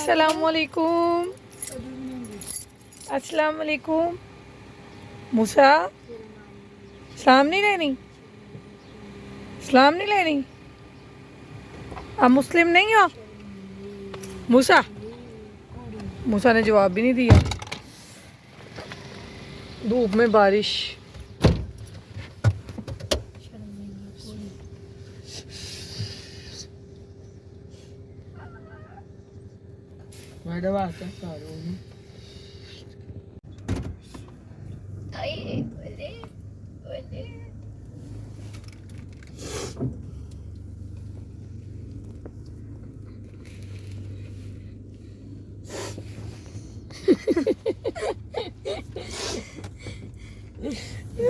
अस्सलामुअलैकुम। अस्सलामुअलैकुम। मूसा, सलाम नहीं लेनी? सलाम नहीं लेनी? आप मुस्लिम नहीं हो? मूसा, मूसा ने जवाब भी नहीं दिया। धूप में बारिश।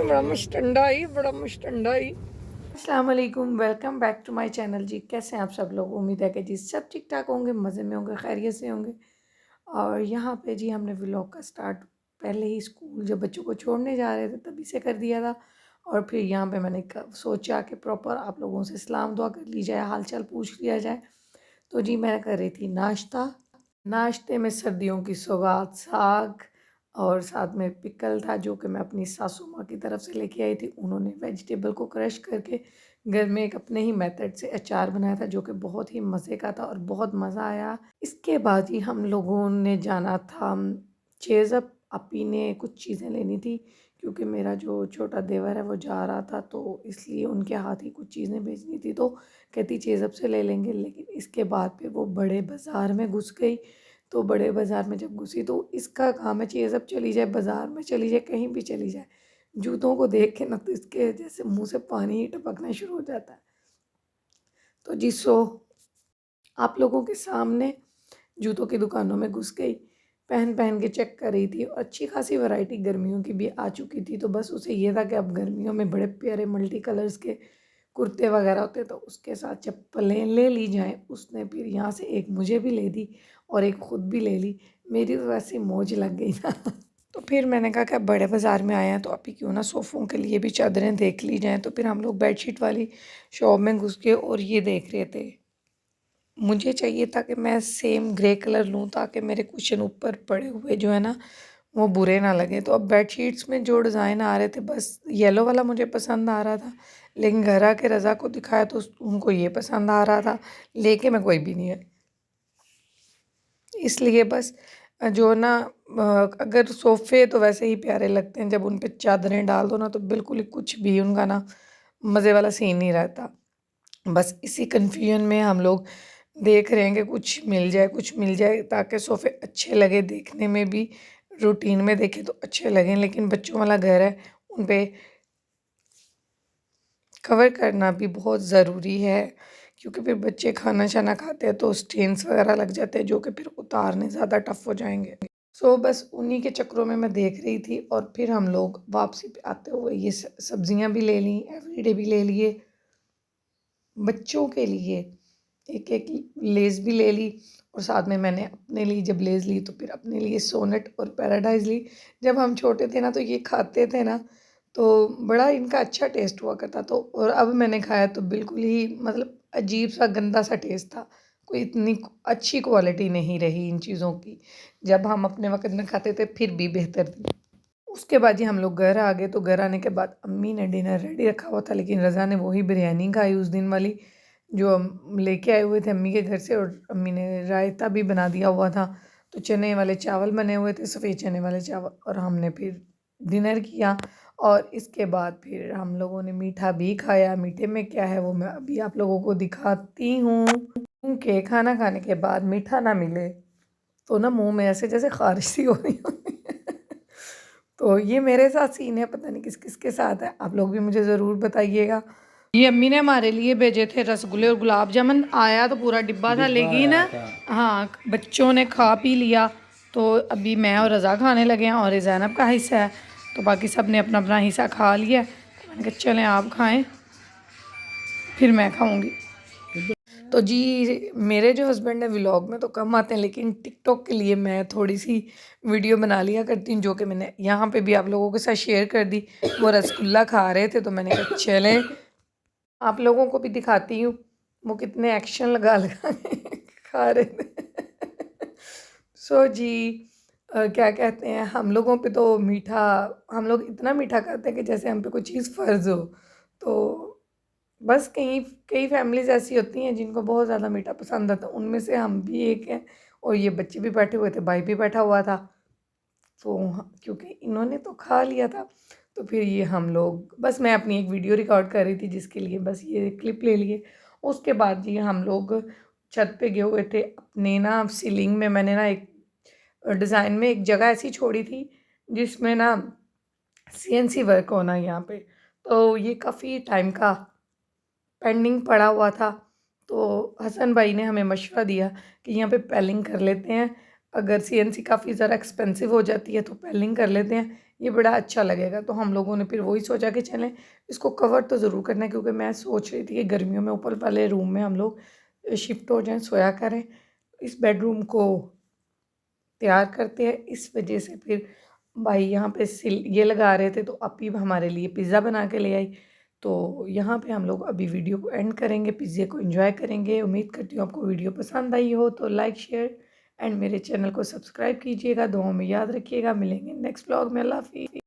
बड़ा मुश्तंडा ही, बड़ा मुश्तंडा ही। अस्सलाम वालेकुम, welcome back to my channel. जी कैसे हैं आप सब लोग? उम्मीद है कि जी सब ठीक ठाक होंगे, मज़े में होंगे, खैरियत से होंगे। और यहाँ पे जी हमने व्लॉग का स्टार्ट पहले ही स्कूल जब बच्चों को छोड़ने जा रहे थे तभी से कर दिया था। और फिर यहाँ पे मैंने सोचा कि प्रॉपर आप लोगों से सलाम दुआ कर ली जाए, हाल चाल पूछ लिया जाए। तो जी मैं कर रही थी नाश्ता। नाश्ते में सर्दियों की सौगात साग और साथ में पिकल था जो कि मैं अपनी सासू माँ की तरफ से लेके आई थी। उन्होंने वेजिटेबल को क्रश करके घर में एक अपने ही मेथड से अचार बनाया था जो कि बहुत ही मज़े का था और बहुत मज़ा आया। इसके बाद ही हम लोगों ने जाना था चेज़अप। अपी ने कुछ चीज़ें लेनी थी क्योंकि मेरा जो छोटा देवर है वो जा रहा था, तो इसलिए उनके हाथ ही कुछ चीज़ें भेजनी थी। तो कहती चेज़अप से ले लेंगे, लेकिन इसके बाद फिर वो बड़े बाज़ार में घुस गई। तो बड़े बाज़ार में जब घुसी तो इसका काम है चेज़अप चली जाए, बाज़ार में चली जाए, कहीं भी चली जाए, जूतों को देख के ना तो इसके जैसे मुंह से पानी ही टपकना शुरू हो जाता है। तो जी आप लोगों के सामने जूतों की दुकानों में घुस गई, पहन पहन के चेक कर रही थी और अच्छी खासी वैरायटी गर्मियों की भी आ चुकी थी। तो बस उसे ये था कि अब गर्मियों में बड़े प्यारे मल्टी कलर्स के कुर्ते वगैरह होते तो उसके साथ चप्पलें ले ली जाएं। उसने फिर यहाँ से एक मुझे भी ले दी और एक ख़ुद भी ले ली। मेरी तो वैसे मौज लग गई ना। तो फिर मैंने कहा कि अब बड़े बाज़ार में आए हैं तो अभी क्यों ना सोफ़ों के लिए भी चादरें देख ली जाएँ। तो फिर हम लोग बेडशीट वाली शॉप में घुस गए और ये देख रहे थे। मुझे चाहिए था कि मैं सेम ग्रे कलर लूँ ताकि मेरे कुशन ऊपर पड़े हुए जो है ना वो बुरे ना लगे। तो अब बेडशीट्स में जो डिज़ाइन आ रहे थे बस येलो वाला मुझे पसंद आ रहा था, लेकिन घर आके रज़ा को दिखाया तो उनको ये पसंद आ रहा था, लेके मैं कोई भी नहीं है। इसलिए बस जो ना अगर सोफ़े तो वैसे ही प्यारे लगते हैं, जब उन पे चादरें डाल दो ना तो बिल्कुल ही कुछ भी उनका ना मज़े वाला सीन नहीं रहता। बस इसी कन्फ्यूजन में हम लोग देख रहे हैं कि कुछ मिल जाए, कुछ मिल जाए ताकि सोफ़े अच्छे लगे देखने में भी, रूटीन में देखें तो अच्छे लगें। लेकिन बच्चों वाला घर है, उन पे कवर करना भी बहुत ज़रूरी है क्योंकि फिर बच्चे खाना शाना खाते हैं तो स्टेन्स वगैरह लग जाते हैं जो कि फिर उतारने ज़्यादा टफ़ हो जाएंगे। सो बस उन्हीं के चक्करों में मैं देख रही थी और फिर हम लोग वापसी पे आते हुए ये सब्जियां भी ले ली, एवरीडे भी ले लिए। बच्चों के लिए एक एक लेज़ भी ले ली और साथ में मैंने अपने लिए जब लेज़ ली तो फिर अपने लिए सोनेट और पैराडाइज ली। जब हम छोटे थे ना तो ये खाते थे ना तो बड़ा इनका अच्छा टेस्ट हुआ करता। तो और अब मैंने खाया तो बिल्कुल ही मतलब अजीब सा गंदा सा टेस्ट था, कोई इतनी अच्छी क्वालिटी नहीं रही इन चीज़ों की। जब हम अपने वक़्त में खाते थे फिर भी बेहतर थी। उसके बाद जी हम लोग घर आ गए। तो घर आने के बाद अम्मी ने डिनर रेडी रखा हुआ था, लेकिन रज़ा ने वही बिरयानी खाई उस दिन वाली जो हम लेके आए हुए थे अम्मी के घर से, और अम्मी ने रायता भी बना दिया हुआ था। तो चने वाले चावल बने हुए थे, सफ़ेद चने वाले चावल, और हमने फिर डिनर किया। और इसके बाद फिर हम लोगों ने मीठा भी खाया। मीठे में क्या है वो मैं अभी आप लोगों को दिखाती हूँ, क्योंकि खाना खाने के बाद मीठा ना मिले तो ना मुंह में ऐसे जैसे खारिश सी हो रही होती है। तो ये मेरे साथ सीन है, पता नहीं किस किस के साथ है, आप लोग भी मुझे ज़रूर बताइएगा। ये अम्मी ने हमारे लिए भेजे थे रसगुल्ले और गुलाब जामुन। आया तो पूरा डिब्बा था, लेकिन हाँ बच्चों ने खा पी लिया। तो अभी मैं और रज़ा खाने लगे हैं और ज़ैनब का हिस्सा है, तो बाकी सब ने अपना अपना हिस्सा खा लिया। तो मैंने कहा चलें आप खाएं फिर मैं खाऊंगी। तो जी मेरे जो हस्बैंड है व्लॉग में तो कम आते हैं, लेकिन टिकटॉक के लिए मैं थोड़ी सी वीडियो बना लिया करती हूँ, जो कि मैंने यहाँ पे भी आप लोगों के साथ शेयर कर दी। वो रसगुल्ला खा रहे थे तो मैंने कहा चलें आप लोगों को भी दिखाती हूँ वो कितने एक्शन लगा लगा के खा रहे थे। सो जी क्या कहते हैं, हम लोगों पे तो मीठा, हम लोग इतना मीठा खाते हैं कि जैसे हम पे कोई चीज़ फ़र्ज़ हो। तो बस कई कई फैमिलीज़ ऐसी होती हैं जिनको बहुत ज़्यादा मीठा पसंद आता है, उनमें से हम भी एक हैं। और ये बच्चे भी बैठे हुए थे, भाई भी बैठा हुआ था। तो क्योंकि इन्होंने तो खा लिया था, तो फिर ये हम लोग, बस मैं अपनी एक वीडियो रिकॉर्ड कर रही थी जिसके लिए बस ये क्लिप ले लिए। उसके बाद जी हम लोग छत पे गए हुए थे अपने ना, सीलिंग में मैंने ना एक डिज़ाइन में एक जगह ऐसी छोड़ी थी जिसमें ना सीएनसी वर्क होना है यहाँ पे। तो ये काफ़ी टाइम का पेंडिंग पड़ा हुआ था। तो हसन भाई ने हमें मशवरा दिया कि यहाँ पे पेलिंग कर लेते हैं, अगर सीएनसी काफ़ी ज़्यादा एक्सपेंसिव हो जाती है तो पेलिंग कर लेते हैं, ये बड़ा अच्छा लगेगा। तो हम लोगों ने फिर वही सोचा कि चलें इसको कवर तो ज़रूर करना है, क्योंकि मैं सोच रही थी कि गर्मियों में ऊपर वाले रूम में हम लोग शिफ्ट हो जाएं, सोया करें। इस बेडरूम को तैयार करते हैं, इस वजह से फिर भाई यहाँ पे सिल ये लगा रहे थे, तो अपी हमारे लिए पिज़्ज़ा बना के ले आई। तो यहाँ पे हम लोग अभी वीडियो को एंड करेंगे, पिज़्ज़े को एंजॉय करेंगे। उम्मीद करती हूँ आपको वीडियो पसंद आई हो, तो लाइक शेयर एंड मेरे चैनल को सब्सक्राइब कीजिएगा। दुआओं में याद रखिएगा। मिलेंगे नेक्स्ट व्लॉग में। अल्लाह हाफ़िज़।